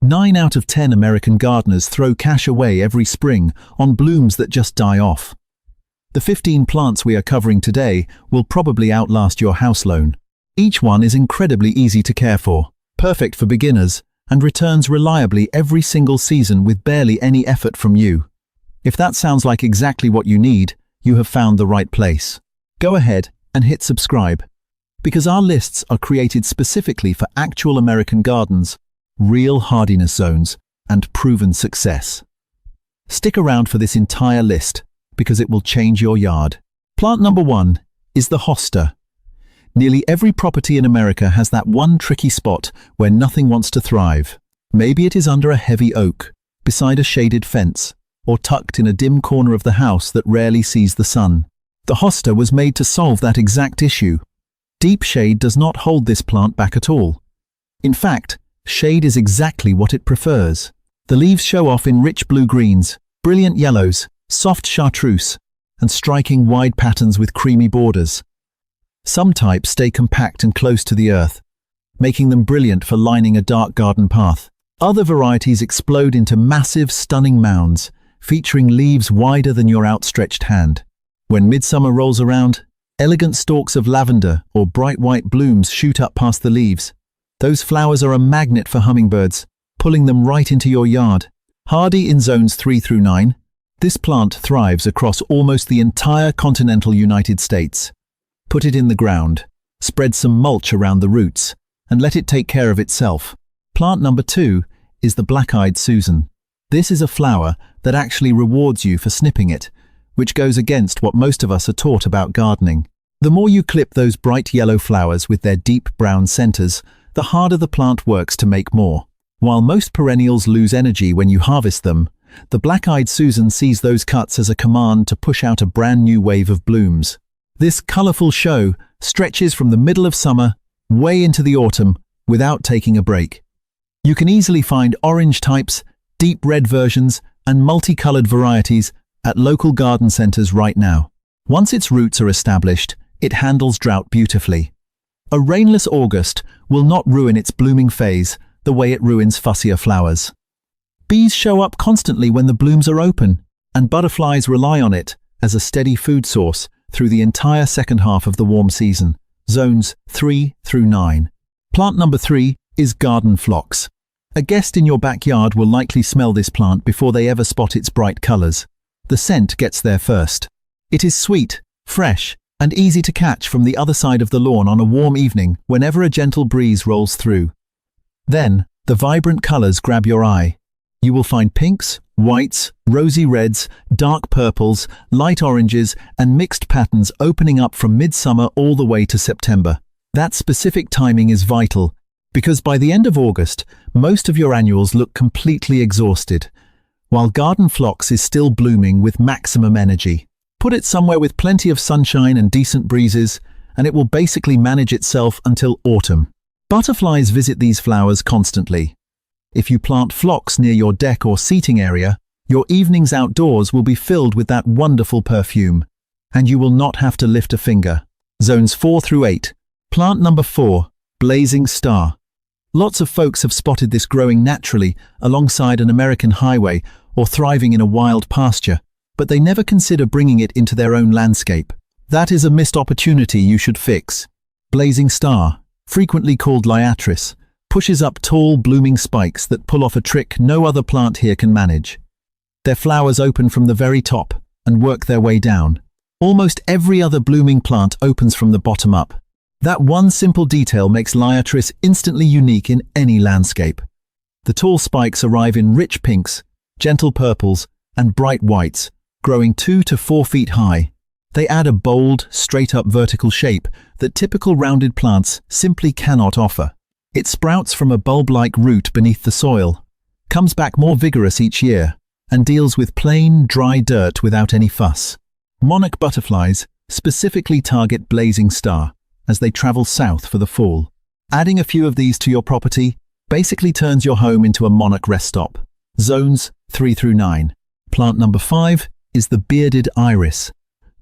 9 out of 10 American gardeners throw cash away every spring on blooms that just die off. The 15 plants we are covering today will probably outlast your house loan. Each one is incredibly easy to care for, perfect for beginners, and returns reliably every single season with barely any effort from you. If that sounds like exactly what you need, you have found the right place. Go ahead and hit subscribe, because our lists are created specifically for actual American gardens, real hardiness zones, and proven success. Stick around for this entire list, because it will change your yard. Plant number 1 is the Hosta. Nearly every property in America has that one tricky spot where nothing wants to thrive. Maybe it is under a heavy oak, beside a shaded fence, or tucked in a dim corner of the house that rarely sees the sun. The Hosta was made to solve that exact issue. Deep shade does not hold this plant back at all. In fact, shade is exactly what it prefers. The leaves show off in rich blue-greens, brilliant yellows, soft chartreuse, and striking wide patterns with creamy borders. Some types stay compact and close to the earth, making them brilliant for lining a dark garden path. Other varieties explode into massive, stunning mounds, featuring leaves wider than your outstretched hand. When midsummer rolls around, elegant stalks of lavender or bright white blooms shoot up past the leaves. Those flowers are a magnet for hummingbirds, pulling them right into your yard. Hardy in zones 3 through 9, this plant thrives across almost the entire continental United States. Put it in the ground, spread some mulch around the roots, and let it take care of itself. Plant number 2 is the black-eyed Susan. This is a flower that actually rewards you for snipping it, which goes against what most of us are taught about gardening. The more you clip those bright yellow flowers with their deep brown centers, the harder the plant works to make more. While most perennials lose energy when you harvest them, the black-eyed Susan sees those cuts as a command to push out a brand new wave of blooms. This colorful show stretches from the middle of summer way into the autumn without taking a break. You can easily find orange types, deep red versions, and multicolored varieties at local garden centers right now. Once its roots are established, it handles drought beautifully. A rainless August will not ruin its blooming phase the way it ruins fussier flowers. Bees show up constantly when the blooms are open, and butterflies rely on it as a steady food source through the entire second half of the warm season, zones 3 through 9. Plant number 3 is garden phlox. A guest in your backyard will likely smell this plant before they ever spot its bright colors. The scent gets there first. It is sweet, fresh, and easy to catch from the other side of the lawn on a warm evening whenever a gentle breeze rolls through. Then, the vibrant colors grab your eye. You will find pinks, whites, rosy reds, dark purples, light oranges, and mixed patterns opening up from midsummer all the way to September. That specific timing is vital, because by the end of August, most of your annuals look completely exhausted, while garden phlox is still blooming with maximum energy. Put it somewhere with plenty of sunshine and decent breezes, and it will basically manage itself until autumn. Butterflies visit these flowers constantly. If you plant phlox near your deck or seating area, your evenings outdoors will be filled with that wonderful perfume, and you will not have to lift a finger. Zones 4 through 8. Plant number 4, blazing star. Lots of folks have spotted this growing naturally alongside an American highway or thriving in a wild pasture, but they never consider bringing it into their own landscape. That is a missed opportunity you should fix. Blazing star, frequently called Liatris, pushes up tall, blooming spikes that pull off a trick no other plant here can manage. Their flowers open from the very top and work their way down. Almost every other blooming plant opens from the bottom up. That one simple detail makes Liatris instantly unique in any landscape. The tall spikes arrive in rich pinks, gentle purples, and bright whites, growing 2 to 4 feet high. They add a bold, straight-up vertical shape that typical rounded plants simply cannot offer. It sprouts from a bulb-like root beneath the soil, comes back more vigorous each year, and deals with plain, dry dirt without any fuss. Monarch butterflies specifically target blazing star as they travel south for the fall. Adding a few of these to your property basically turns your home into a monarch rest stop. Zones 3 through 9. Plant number 5 is the bearded iris.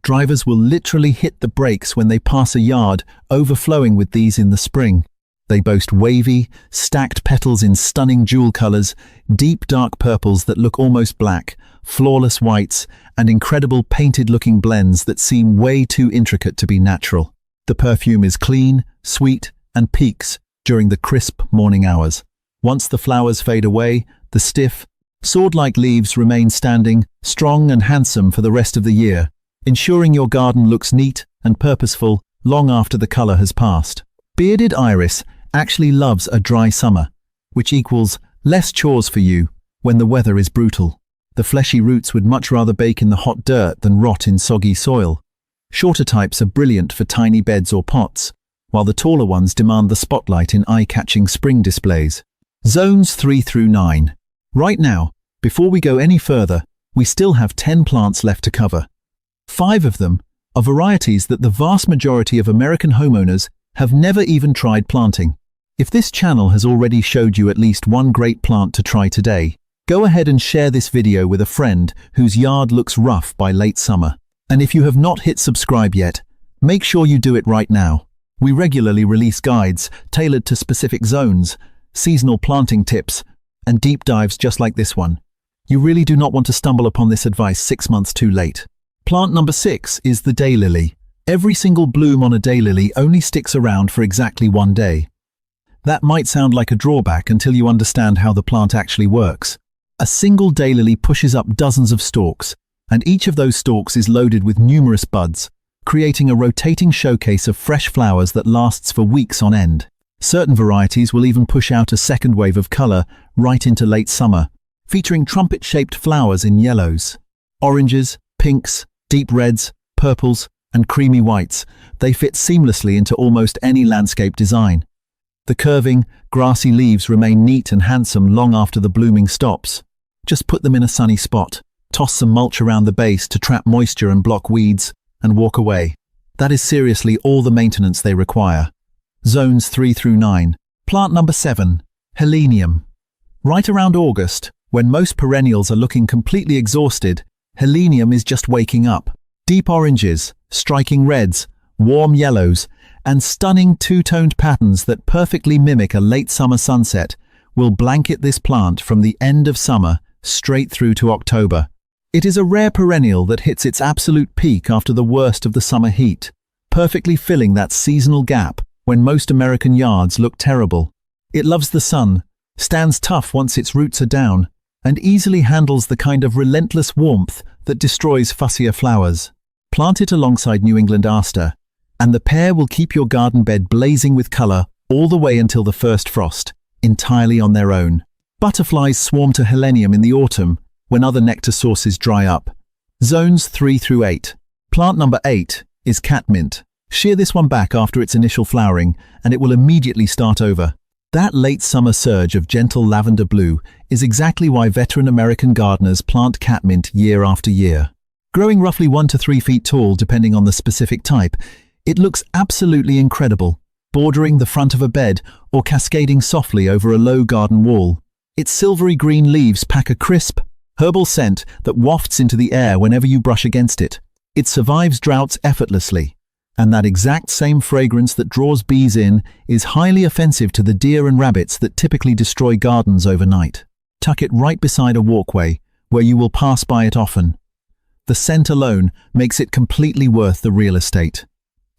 Drivers will literally hit the brakes when they pass a yard overflowing with these in the spring. They boast wavy, stacked petals in stunning jewel colors, deep dark purples that look almost black, flawless whites, and incredible painted-looking blends that seem way too intricate to be natural. The perfume is clean, sweet, and peaks during the crisp morning hours. Once the flowers fade away, the stiff, sword-like leaves remain standing, strong and handsome for the rest of the year, ensuring your garden looks neat and purposeful long after the color has passed. Bearded iris actually loves a dry summer, which equals less chores for you when the weather is brutal. The fleshy roots would much rather bake in the hot dirt than rot in soggy soil. Shorter types are brilliant for tiny beds or pots, while the taller ones demand the spotlight in eye-catching spring displays. Zones 3 through 9. Right now, before we go any further, we still have 10 plants left to cover. 5 of them are varieties that the vast majority of American homeowners have never even tried planting. If this channel has already showed you at least one great plant to try today, go ahead and share this video with a friend whose yard looks rough by late summer. And if you have not hit subscribe yet, make sure you do it right now. We regularly release guides tailored to specific zones, seasonal planting tips, and deep dives just like this one. You really do not want to stumble upon this advice 6 months too late. Plant number 6 is the daylily. Every single bloom on a daylily only sticks around for exactly 1 day. That might sound like a drawback until you understand how the plant actually works. A single daylily pushes up dozens of stalks, and each of those stalks is loaded with numerous buds, creating a rotating showcase of fresh flowers that lasts for weeks on end. Certain varieties will even push out a second wave of color right into late summer, featuring trumpet-shaped flowers in yellows, oranges, pinks, deep reds, purples, and creamy whites. They fit seamlessly into almost any landscape design. The curving, grassy leaves remain neat and handsome long after the blooming stops. Just put them in a sunny spot, toss some mulch around the base to trap moisture and block weeds, and walk away. That is seriously all the maintenance they require. Zones 3 through 9. Plant number 7, Helenium. Right around August, when most perennials are looking completely exhausted, Helenium is just waking up. Deep oranges, striking reds, warm yellows, and stunning two-toned patterns that perfectly mimic a late summer sunset will blanket this plant from the end of summer straight through to October. It is a rare perennial that hits its absolute peak after the worst of the summer heat, perfectly filling that seasonal gap when most American yards look terrible. It loves the sun, stands tough once its roots are down, and easily handles the kind of relentless warmth that destroys fussier flowers. Plant it alongside New England Aster, and the pair will keep your garden bed blazing with color all the way until the first frost, entirely on their own. Butterflies swarm to Helenium in the autumn when other nectar sources dry up. Zones 3 through 8. Plant number 8 is Catmint. Shear this one back after its initial flowering, and it will immediately start over. That late summer surge of gentle lavender blue is exactly why veteran American gardeners plant catmint year after year. Growing roughly 1 to 3 feet tall depending on the specific type, it looks absolutely incredible, bordering the front of a bed or cascading softly over a low garden wall. Its silvery green leaves pack a crisp, herbal scent that wafts into the air whenever you brush against it. It survives droughts effortlessly, and that exact same fragrance that draws bees in is highly offensive to the deer and rabbits that typically destroy gardens overnight. Tuck it right beside a walkway, where you will pass by it often. The scent alone makes it completely worth the real estate.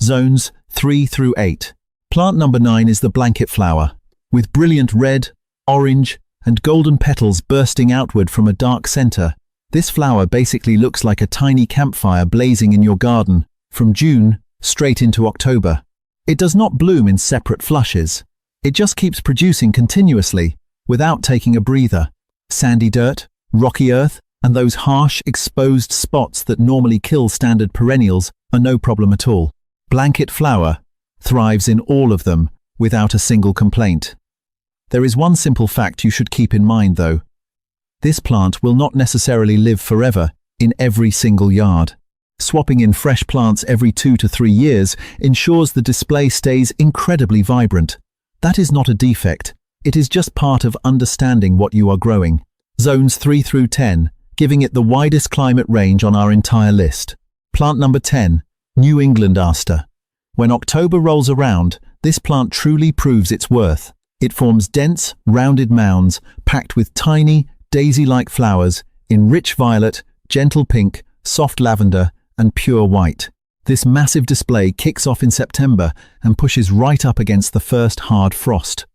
Zones 3 through 8. Plant number 9 is the blanket flower. With brilliant red, orange, and golden petals bursting outward from a dark center, this flower basically looks like a tiny campfire blazing in your garden, from June straight into October. It does not bloom in separate flushes. It just keeps producing continuously, without taking a breather. Sandy dirt, rocky earth, and those harsh, exposed spots that normally kill standard perennials are no problem at all. Blanket flower thrives in all of them, without a single complaint. There is one simple fact you should keep in mind though. This plant will not necessarily live forever in every single yard. Swapping in fresh plants every 2 to 3 years ensures the display stays incredibly vibrant. That is not a defect, it is just part of understanding what you are growing. Zones 3 through 10, giving it the widest climate range on our entire list. Plant number 10, New England Aster. When October rolls around, This plant truly proves its worth. It forms dense, rounded mounds packed with tiny, daisy-like flowers in rich violet, gentle pink, soft lavender, and pure white. This massive display kicks off in September and pushes right up against the first hard frost.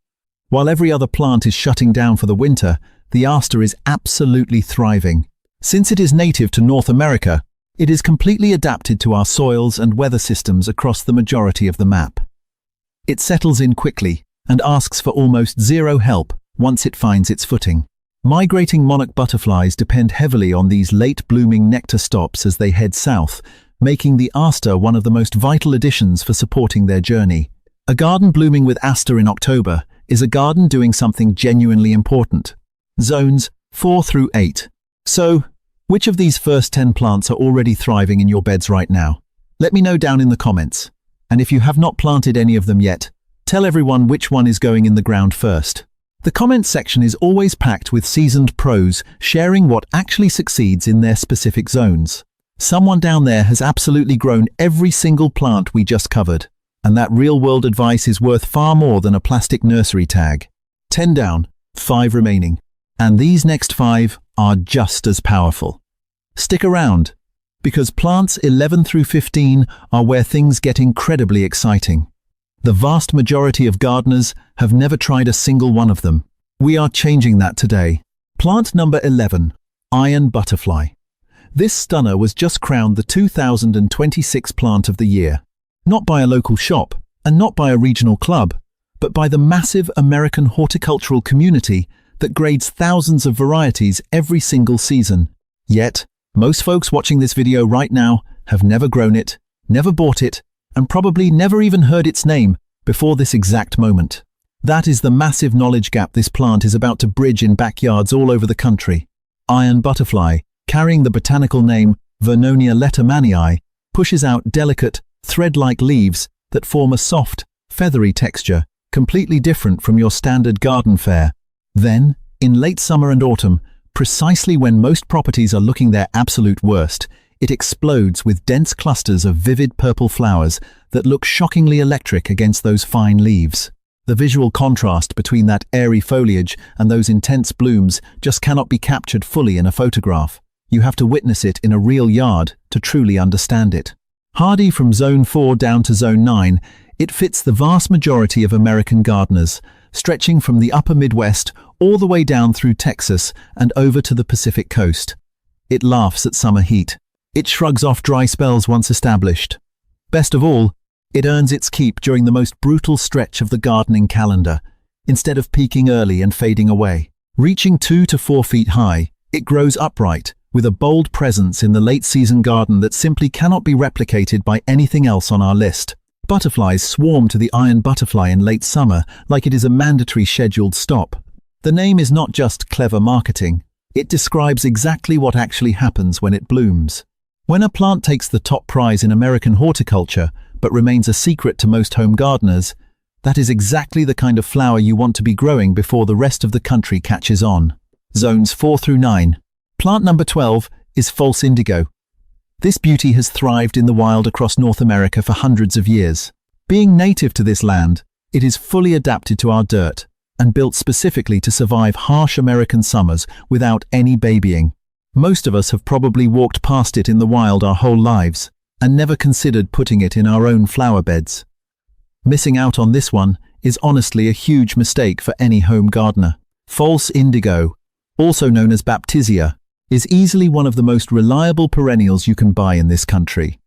While every other plant is shutting down for the winter, the Aster is absolutely thriving. Since it is native to North America, it is completely adapted to our soils and weather systems across the majority of the map. It settles in quickly and asks for almost zero help once it finds its footing. Migrating monarch butterflies depend heavily on these late-blooming nectar stops as they head south, making the Aster one of the most vital additions for supporting their journey. A garden blooming with Aster in October is a garden doing something genuinely important. Zones 4 through 8. So, which of these first 10 plants are already thriving in your beds right now? Let me know down in the comments. And if you have not planted any of them yet, tell everyone which one is going in the ground first. The comments section is always packed with seasoned pros sharing what actually succeeds in their specific zones. Someone down there has absolutely grown every single plant we just covered, and that real-world advice is worth far more than a plastic nursery tag. 10 down, 5 remaining. And these next 5 are just as powerful. Stick around, because plants 11 through 15 are where things get incredibly exciting. The vast majority of gardeners have never tried a single one of them. We are changing that today. Plant number 11, Iron Butterfly. This stunner was just crowned the 2026 Plant of the Year. Not by a local shop, and not by a regional club, but by the massive American horticultural community that grades thousands of varieties every single season. Yet, most folks watching this video right now have never grown it, never bought it, and probably never even heard its name before this exact moment. That is the massive knowledge gap this plant is about to bridge in backyards all over the country. Iron Butterfly, carrying the botanical name Vernonia lettermanii, pushes out delicate, thread-like leaves that form a soft, feathery texture, completely different from your standard garden fare. Then, in late summer and autumn, precisely when most properties are looking their absolute worst, it explodes with dense clusters of vivid purple flowers that look shockingly electric against those fine leaves. The visual contrast between that airy foliage and those intense blooms just cannot be captured fully in a photograph. You have to witness it in a real yard to truly understand it. Hardy from Zone 4 down to Zone 9, it fits the vast majority of American gardeners, stretching from the upper Midwest all the way down through Texas and over to the Pacific coast. It laughs at summer heat. It shrugs off dry spells once established. Best of all, it earns its keep during the most brutal stretch of the gardening calendar, instead of peaking early and fading away. Reaching 2 to 4 feet high, it grows upright, with a bold presence in the late-season garden that simply cannot be replicated by anything else on our list. Butterflies swarm to the Iron Butterfly in late summer like it is a mandatory scheduled stop. The name is not just clever marketing. It describes exactly what actually happens when it blooms. When a plant takes the top prize in American horticulture, but remains a secret to most home gardeners, that is exactly the kind of flower you want to be growing before the rest of the country catches on. Zones 4 through 9. Plant number 12 is False Indigo. This beauty has thrived in the wild across North America for hundreds of years. Being native to this land, it is fully adapted to our dirt and built specifically to survive harsh American summers without any babying. Most of us have probably walked past it in the wild our whole lives and never considered putting it in our own flower beds. Missing out on this one is honestly a huge mistake for any home gardener. False Indigo, also known as Baptisia, is easily one of the most reliable perennials you can buy in this country.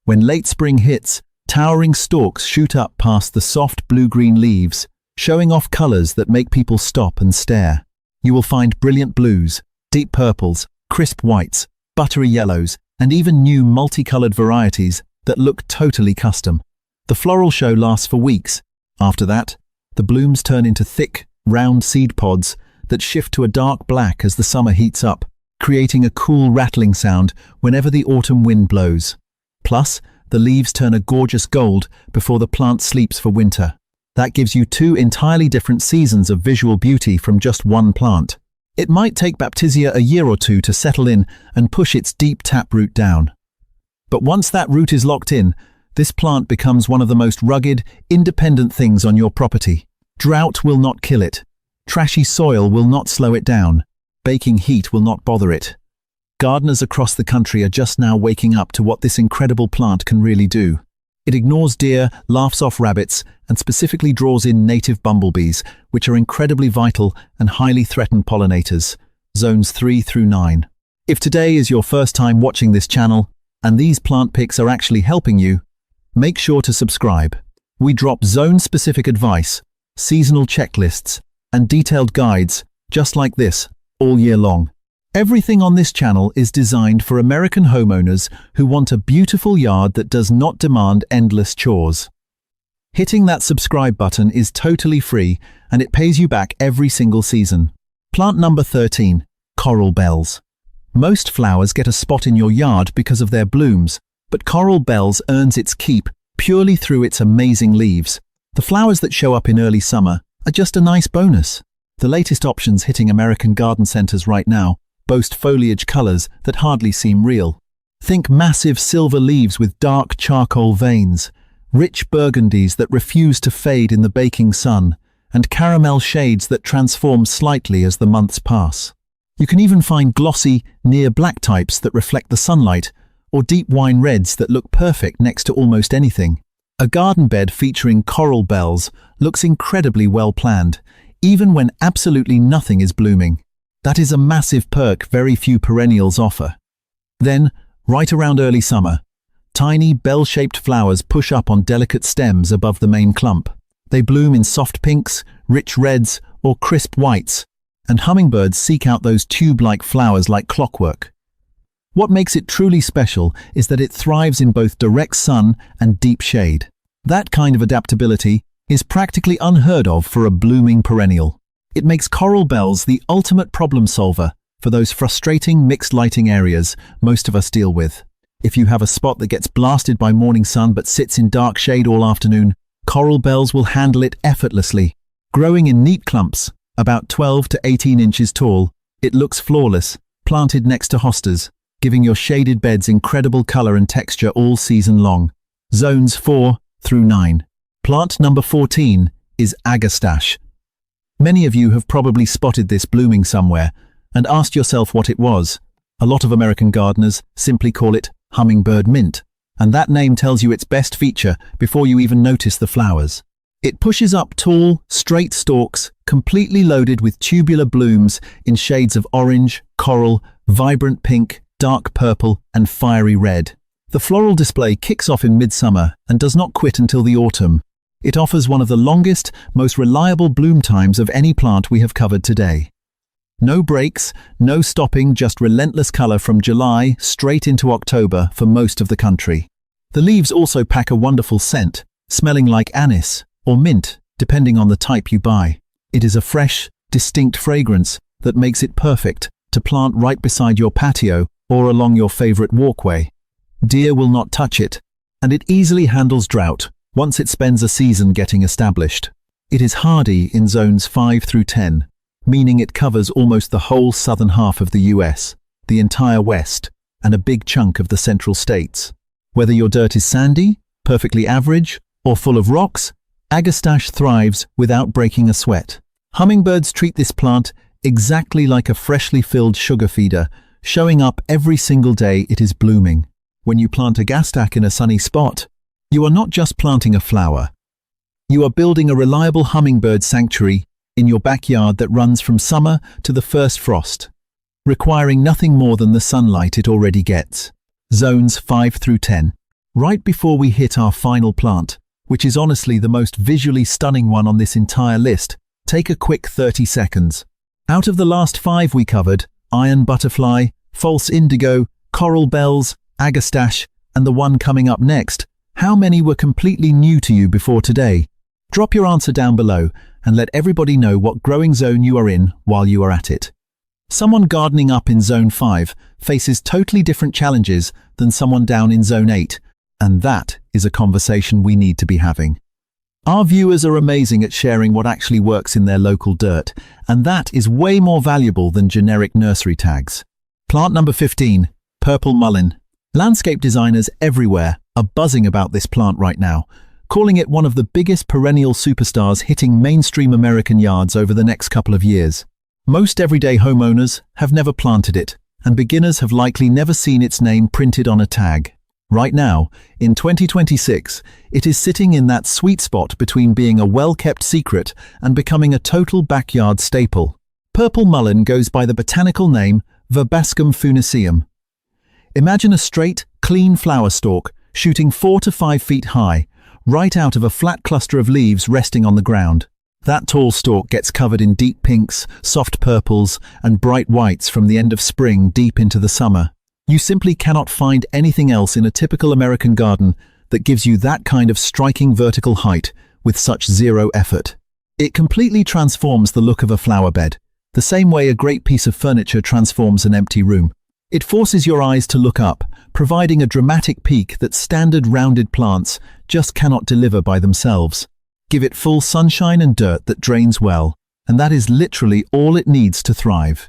When late spring hits, towering stalks shoot up past the soft blue-green leaves, showing off colors that make people stop and stare. You will find brilliant blues, deep purples, crisp whites, buttery yellows, and even new multicolored varieties that look totally custom. The floral show lasts for weeks. After that, the blooms turn into thick, round seed pods that shift to a dark black as the summer heats up, creating a cool rattling sound whenever the autumn wind blows. Plus, the leaves turn a gorgeous gold before the plant sleeps for winter. That gives you 2 entirely different seasons of visual beauty from just one plant. It might take Baptisia a year or 2 to settle in and push its deep taproot down. But once that root is locked in, this plant becomes one of the most rugged, independent things on your property. Drought will not kill it. Trashy soil will not slow it down. Baking heat will not bother it. Gardeners across the country are just now waking up to what this incredible plant can really do. It ignores deer, laughs off rabbits, and specifically draws in native bumblebees, which are incredibly vital and highly threatened pollinators, zones 3 through 9. If today is your first time watching this channel, and these plant picks are actually helping you, make sure to subscribe. We drop zone-specific advice, seasonal checklists, and detailed guides, just like this, all year long. Everything on this channel is designed for American homeowners who want a beautiful yard that does not demand endless chores. Hitting that subscribe button is totally free, and it pays you back every single season. Plant number 13, coral bells. Most flowers get a spot in your yard because of their blooms, but coral bells earns its keep purely through its amazing leaves. The flowers that show up in early summer are just a nice bonus. The latest options hitting American garden centers right now boast foliage colors that hardly seem real. Think massive silver leaves with dark charcoal veins, rich burgundies that refuse to fade in the baking sun, and caramel shades that transform slightly as the months pass. You can even find glossy, near black types that reflect the sunlight, or deep wine reds that look perfect next to almost anything. A garden bed featuring coral bells looks incredibly well planned, even when absolutely nothing is blooming. That is a massive perk very few perennials offer. Then, right around early summer, tiny bell-shaped flowers push up on delicate stems above the main clump. They bloom in soft pinks, rich reds, or crisp whites, and hummingbirds seek out those tube-like flowers like clockwork. What makes it truly special is that it thrives in both direct sun and deep shade. That kind of adaptability is practically unheard of for a blooming perennial. It makes coral bells the ultimate problem solver for those frustrating mixed lighting areas most of us deal with. If you have a spot that gets blasted by morning sun but sits in dark shade all afternoon, coral bells will handle it effortlessly. Growing in neat clumps, about 12 to 18 inches tall, it looks flawless, planted next to hostas, giving your shaded beds incredible color and texture all season long. Zones 4 through 9. Plant number 14 is Agastache. Many of you have probably spotted this blooming somewhere and asked yourself what it was. A lot of American gardeners simply call it Hummingbird mint, and that name tells you its best feature before you even notice the flowers. It pushes up tall, straight stalks, completely loaded with tubular blooms in shades of orange, coral, vibrant pink, dark purple, and fiery red. The floral display kicks off in midsummer and does not quit until the autumn. It offers one of the longest, most reliable bloom times of any plant we have covered today. No breaks, no stopping, just relentless color from July straight into October for most of the country. The leaves also pack a wonderful scent, smelling like anise or mint, depending on the type you buy. It is a fresh, distinct fragrance that makes it perfect to plant right beside your patio or along your favorite walkway. Deer will not touch it, and it easily handles drought once it spends a season getting established. It is hardy in zones 5 through 10, meaning it covers almost the whole southern half of the US, the entire West, and a big chunk of the central states. Whether your dirt is sandy, perfectly average, or full of rocks, Agastache thrives without breaking a sweat. Hummingbirds treat this plant exactly like a freshly filled sugar feeder, showing up every single day it is blooming. When you plant Agastache in a sunny spot, you are not just planting a flower. You are building a reliable hummingbird sanctuary in your backyard that runs from summer to the first frost, requiring nothing more than the sunlight it already gets. Zones 5 through 10. Right before we hit our final plant, which is honestly the most visually stunning one on this entire list, take a quick 30 seconds. Out of the last 5 we covered, iron butterfly, false indigo, coral bells, Agastache, and the one coming up next, how many were completely new to you before today? Drop your answer down below and let everybody know what growing zone you are in while you are at it. Someone gardening up in Zone 5 faces totally different challenges than someone down in Zone 8, and that is a conversation we need to be having. Our viewers are amazing at sharing what actually works in their local dirt, and that is way more valuable than generic nursery tags. Plant number 15, purple mullein. Landscape designers everywhere are buzzing about this plant right now, calling it one of the biggest perennial superstars hitting mainstream American yards over the next couple of years. Most everyday homeowners have never planted it, and beginners have likely never seen its name printed on a tag. Right now, in 2026, it is sitting in that sweet spot between being a well-kept secret and becoming a total backyard staple. Purple mullein goes by the botanical name Verbascum funaceum. Imagine a straight, clean flower stalk shooting 4 to 5 feet high, right out of a flat cluster of leaves resting on the ground. That tall stalk gets covered in deep pinks, soft purples, and bright whites from the end of spring deep into the summer. You simply cannot find anything else in a typical American garden that gives you that kind of striking vertical height with such zero effort. It completely transforms the look of a flower bed, the same way a great piece of furniture transforms an empty room. It forces your eyes to look up, providing a dramatic peak that standard rounded plants just cannot deliver by themselves. Give it full sunshine and dirt that drains well, and that is literally all it needs to thrive.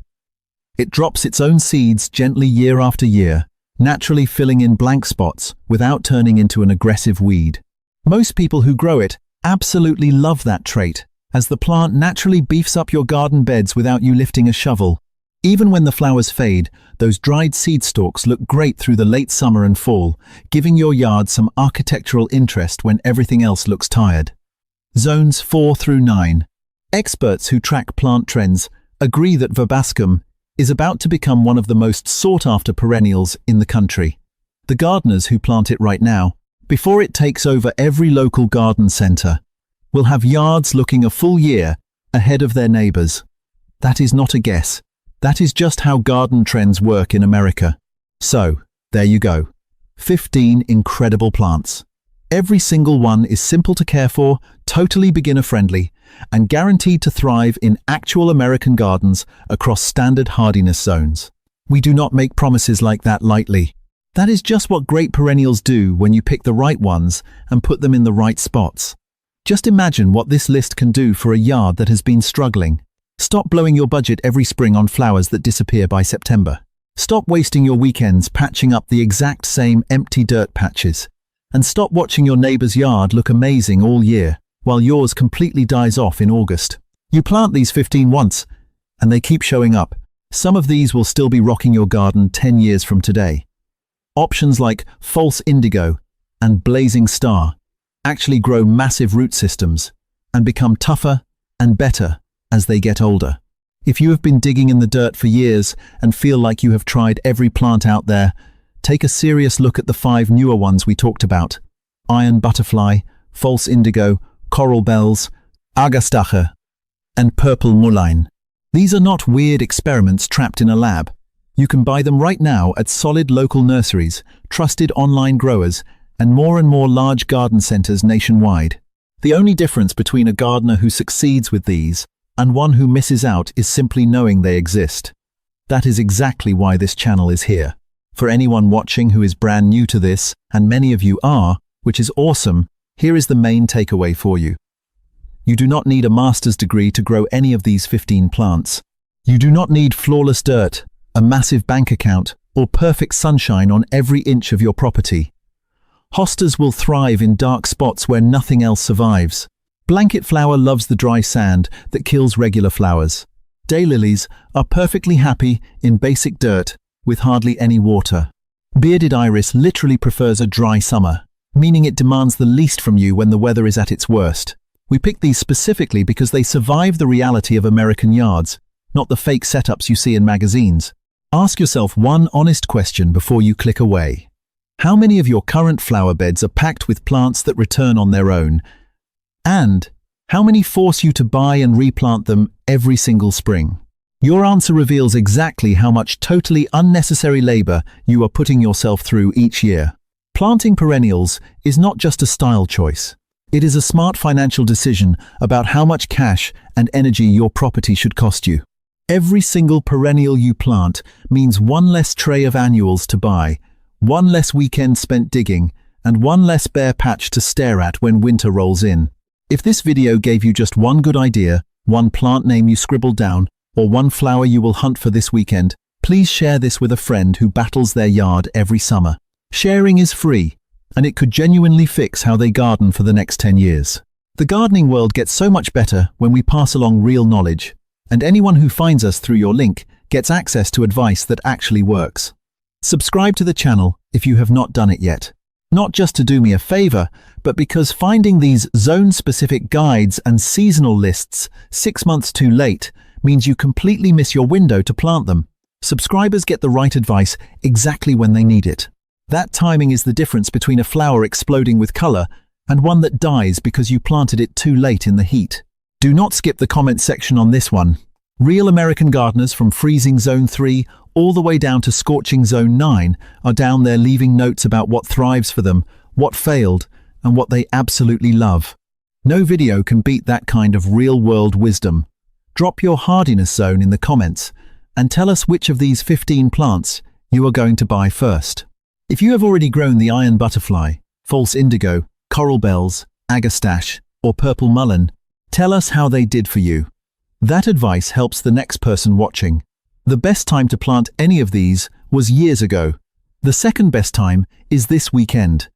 It drops its own seeds gently year after year, naturally filling in blank spots without turning into an aggressive weed. Most people who grow it absolutely love that trait, as the plant naturally beefs up your garden beds without you lifting a shovel. Even when the flowers fade, those dried seed stalks look great through the late summer and fall, giving your yard some architectural interest when everything else looks tired. Zones 4 through 9. Experts who track plant trends agree that Verbascum is about to become one of the most sought-after perennials in the country. The gardeners who plant it right now, before it takes over every local garden centre, will have yards looking a full year ahead of their neighbours. That is not a guess. That is just how garden trends work in America. So, there you go. 15 incredible plants. Every single one is simple to care for, totally beginner-friendly, and guaranteed to thrive in actual American gardens across standard hardiness zones. We do not make promises like that lightly. That is just what great perennials do when you pick the right ones and put them in the right spots. Just imagine what this list can do for a yard that has been struggling. Stop blowing your budget every spring on flowers that disappear by September. Stop wasting your weekends patching up the exact same empty dirt patches. And stop watching your neighbor's yard look amazing all year, while yours completely dies off in August. You plant these 15 once, and they keep showing up. Some of these will still be rocking your garden 10 years from today. Options like false indigo and blazing star actually grow massive root systems and become tougher and better as they get older. If you have been digging in the dirt for years and feel like you have tried every plant out there, take a serious look at the 5 newer ones we talked about: iron butterfly, false indigo, coral bells, Agastache, and purple mullein. These are not weird experiments trapped in a lab. You can buy them right now at solid local nurseries, trusted online growers, and more large garden centers nationwide. The only difference between a gardener who succeeds with these and one who misses out is simply knowing they exist. That is exactly why this channel is here. For anyone watching who is brand new to this, and many of you are, which is awesome, here is the main takeaway for you. You do not need a master's degree to grow any of these 15 plants. You do not need flawless dirt, a massive bank account, or perfect sunshine on every inch of your property. Hostas will thrive in dark spots where nothing else survives. Blanket flower loves the dry sand that kills regular flowers. Daylilies are perfectly happy in basic dirt with hardly any water. Bearded iris literally prefers a dry summer, meaning it demands the least from you when the weather is at its worst. We picked these specifically because they survive the reality of American yards, not the fake setups you see in magazines. Ask yourself one honest question before you click away. How many of your current flower beds are packed with plants that return on their own? And how many force you to buy and replant them every single spring? Your answer reveals exactly how much totally unnecessary labor you are putting yourself through each year. Planting perennials is not just a style choice. It is a smart financial decision about how much cash and energy your property should cost you. Every single perennial you plant means one less tray of annuals to buy, one less weekend spent digging, and one less bare patch to stare at when winter rolls in. If this video gave you just one good idea, one plant name you scribbled down, or one flower you will hunt for this weekend, please share this with a friend who battles their yard every summer. Sharing is free, and it could genuinely fix how they garden for the next 10 years. The gardening world gets so much better when we pass along real knowledge, and anyone who finds us through your link gets access to advice that actually works. Subscribe to the channel if you have not done it yet. Not just to do me a favor, but because finding these zone-specific guides and seasonal lists 6 months too late means you completely miss your window to plant them. Subscribers get the right advice exactly when they need it. That timing is the difference between a flower exploding with color and one that dies because you planted it too late in the heat. Do not skip the comment section on this one. Real American gardeners from freezing zone 3 all the way down to scorching zone 9 are down there leaving notes about what thrives for them, what failed, and what they absolutely love. No video can beat that kind of real-world wisdom. Drop your hardiness zone in the comments and tell us which of these 15 plants you are going to buy first. If you have already grown the iron butterfly, false indigo, coral bells, agastache, or purple mullein, tell us how they did for you. That advice helps the next person watching. The best time to plant any of these was years ago. The second best time is this weekend.